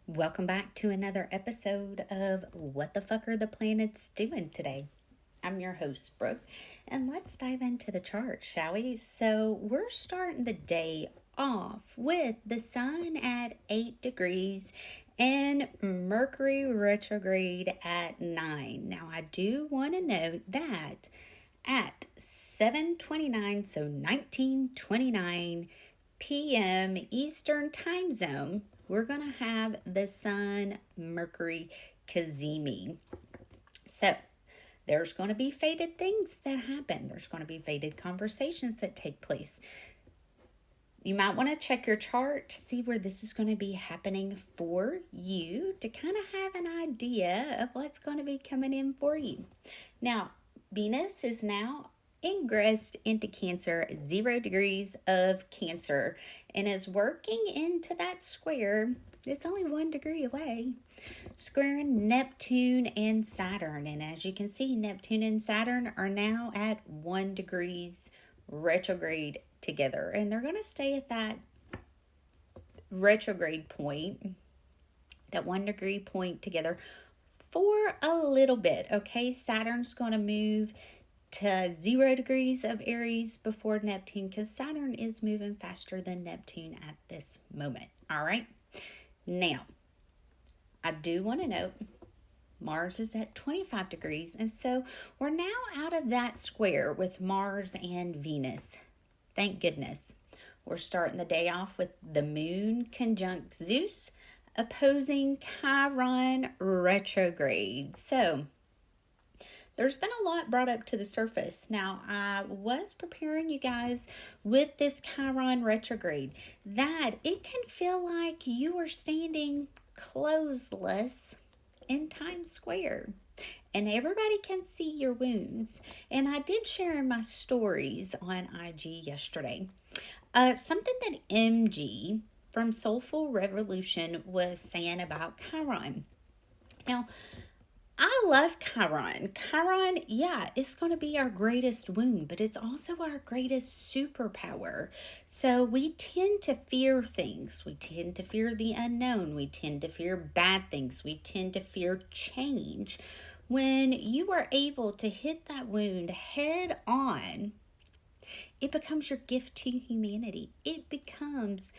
Welcome back to another episode of What the Fuck Are the Planets Doing Today? I'm your host, Brooke, and let's dive into the chart, shall we? So, we're starting the day off with the sun at 8 degrees and Mercury retrograde at 9. Now, I do want to note that at 7:29, so 19:29 p.m. Eastern Time Zone, we're going to have the Sun Mercury Cazimi. So, there's going to be fated things that happen. There's going to be fated conversations that take place. You might want to check your chart to see where this is going to be happening for you to kind of have an idea of what's going to be coming in for you. Now, Venus is now ingressed into Cancer, 0 degrees of Cancer, and is working into that square. It's only 1 degree away, squaring Neptune and Saturn. And as you can see, Neptune and Saturn are now at 1 degrees retrograde together, and they're going to stay at that retrograde point, that 1 degree point together for a little bit. Okay, Saturn's going to move to 0 degrees of Aries before Neptune, because Saturn is moving faster than Neptune at this moment. All right, now I do want to note Mars is at 25 degrees, and so we're now out of that square with Mars and Venus. Thank goodness. We're starting the day off with the moon conjunct Zeus opposing Chiron retrograde. So there's been a lot brought up to the surface. Now, I was preparing you guys with this Chiron retrograde that it can feel like you are standing clothesless in Times Square, and everybody can see your wounds. And I did share in my stories on IG yesterday something that MG from Soulful Revolution was saying about Chiron. Now, I love Chiron. Chiron, yeah, it's going to be our greatest wound, but it's also our greatest superpower. So we tend to fear things. We tend to fear the unknown. We tend to fear bad things. We tend to fear change. When you are able to hit that wound head on, it becomes your gift to humanity. It becomes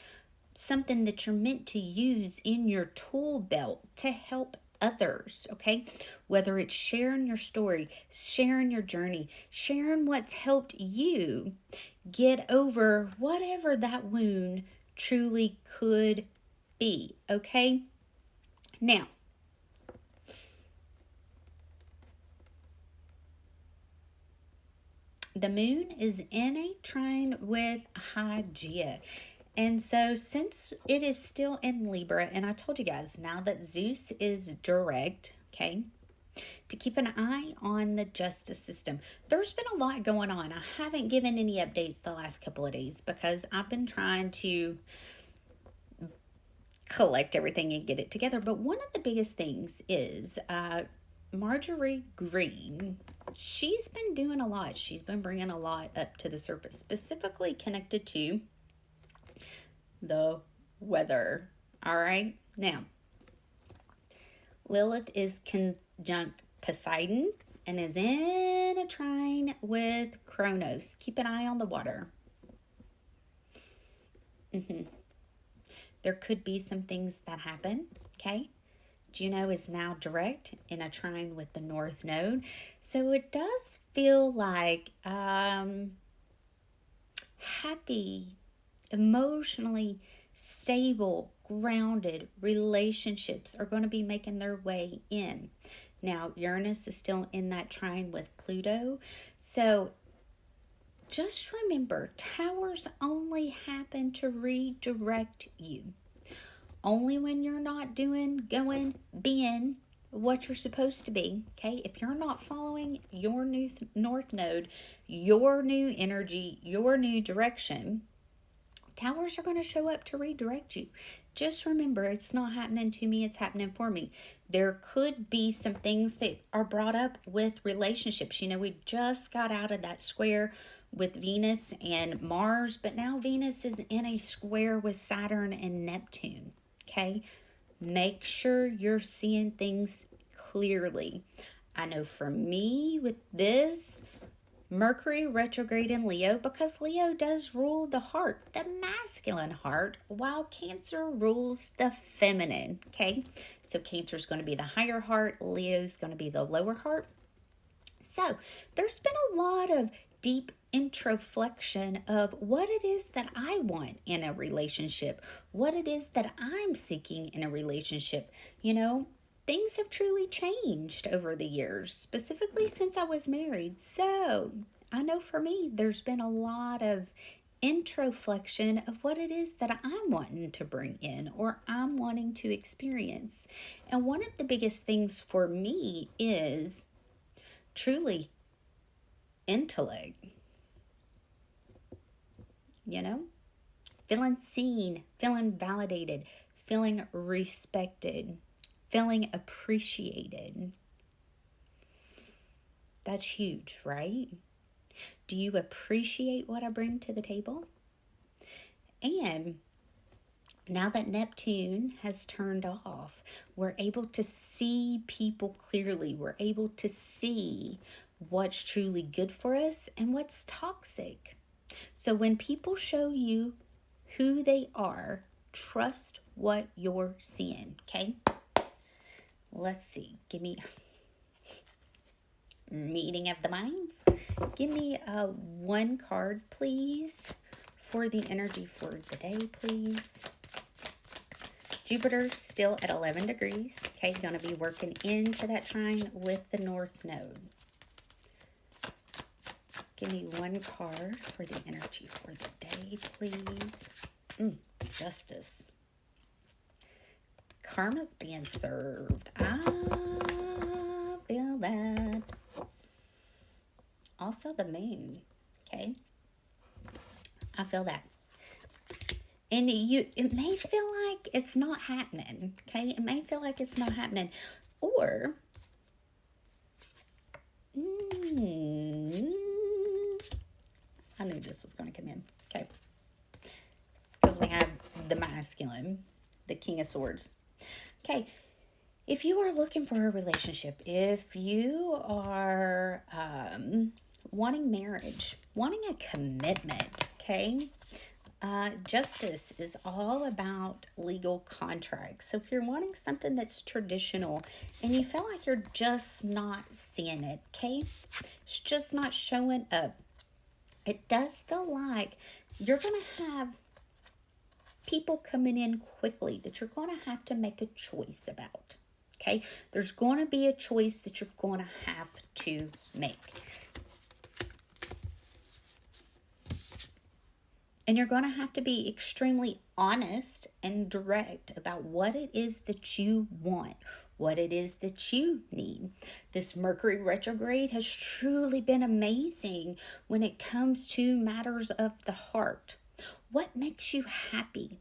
something that you're meant to use in your tool belt to help others, okay? Whether it's sharing your story, sharing your journey, sharing what's helped you get over whatever that wound truly could be, okay? Now, the moon is in a trine with Hygeia. And so since it is still in Libra, and I told you guys now that Zeus is direct, okay, to keep an eye on the justice system. There's been a lot going on. I haven't given any updates the last couple of days because I've been trying to collect everything and get it together. But one of the biggest things is Marjorie Green. She's been doing a lot. She's been bringing a lot up to the surface, specifically connected to the weather. All right, now Lilith is conjunct Poseidon and is in a trine with Kronos. Keep an eye on the water. There could be some things that happen, okay? Juno is now direct in a trine with the North Node. So it does feel like happy, emotionally stable, grounded relationships are going to be making their way in. Now, Uranus is still in that trine with Pluto. So just remember, towers only happen to redirect you. Only when you're not being what you're supposed to be, okay? If you're not following your new North Node, your new energy, your new direction, towers are going to show up to redirect you. Just remember, it's not happening to me, it's happening for me. There could be some things that are brought up with relationships. You know, we just got out of that square with Venus and Mars, but now Venus is in a square with Saturn and Neptune, okay? Make sure you're seeing things clearly. I know for me with this, Mercury retrograde in Leo, because Leo does rule the heart, the masculine heart, while Cancer rules the feminine, okay? So Cancer is going to be the higher heart, Leo's going to be the lower heart. So there's been a lot of deep introflexion of what it is that I want in a relationship, what it is that I'm seeking in a relationship. You know, things have truly changed over the years, specifically since I was married. So I know for me, there's been a lot of introflexion of what it is that I'm wanting to bring in or I'm wanting to experience. And one of the biggest things for me is truly intellect. You know, feeling seen, feeling validated, feeling respected, feeling appreciated. That's huge, right? Do you appreciate what I bring to the table? And now that Neptune has turned off, we're able to see people clearly. We're able to see what's truly good for us and what's toxic. So when people show you who they are, trust what you're seeing, okay? Let's see. Give me meeting of the minds. Give me one card, please, for the energy for the day, please. Jupiter's still at 11 degrees. Okay, going to be working into that trine with the North Node. Give me one card for the energy for the day, please. Justice. Karma's being served. I feel that. Also the moon. Okay. I feel that. And it may feel like it's not happening. Okay. It may feel like it's not happening. Or I knew this was going to come in. Okay. Because we have the masculine, the King of Swords. Okay. If you are looking for a relationship, if you are wanting marriage, wanting a commitment, okay? Justice is all about legal contracts. So if you're wanting something that's traditional and you feel like you're just not seeing it, okay? It's just not showing up. It does feel like you're going to have people coming in quickly that you're going to have to make a choice about. Okay, there's going to be a choice that you're going to have to make. And you're going to have to be extremely honest and direct about what it is that you want, what it is that you need. This Mercury retrograde has truly been amazing when it comes to matters of the heart. What makes you happy?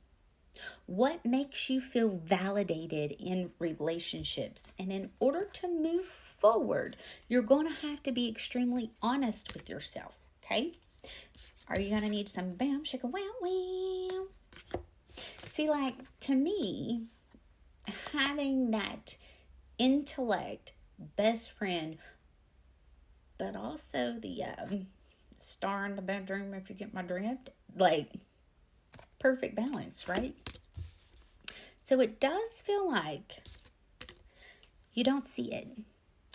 What makes you feel validated in relationships? And in order to move forward, you're going to have to be extremely honest with yourself, okay? Are you going to need some bam, shaka, wow, wow? See, like, to me, having that intellect, best friend, but also the star in the bedroom, if you get my drift, like, perfect balance, right? So it does feel like you don't see it.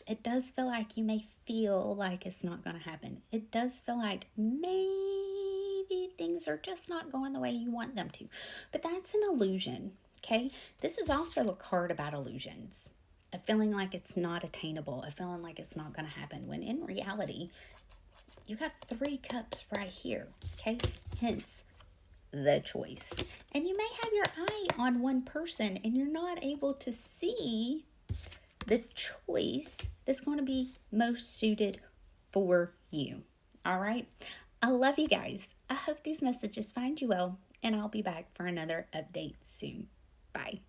It does feel like you may feel like it's not going to happen. It does feel like maybe things are just not going the way you want them to. But that's an illusion, okay? This is also a card about illusions. A feeling like it's not attainable. A feeling like it's not going to happen. When in reality, you got 3 cups right here, okay? Hence, the choice. And you may have your eye on one person and you're not able to see the choice that's going to be most suited for you. All right. I love you guys. I hope these messages find you well, and I'll be back for another update soon. Bye.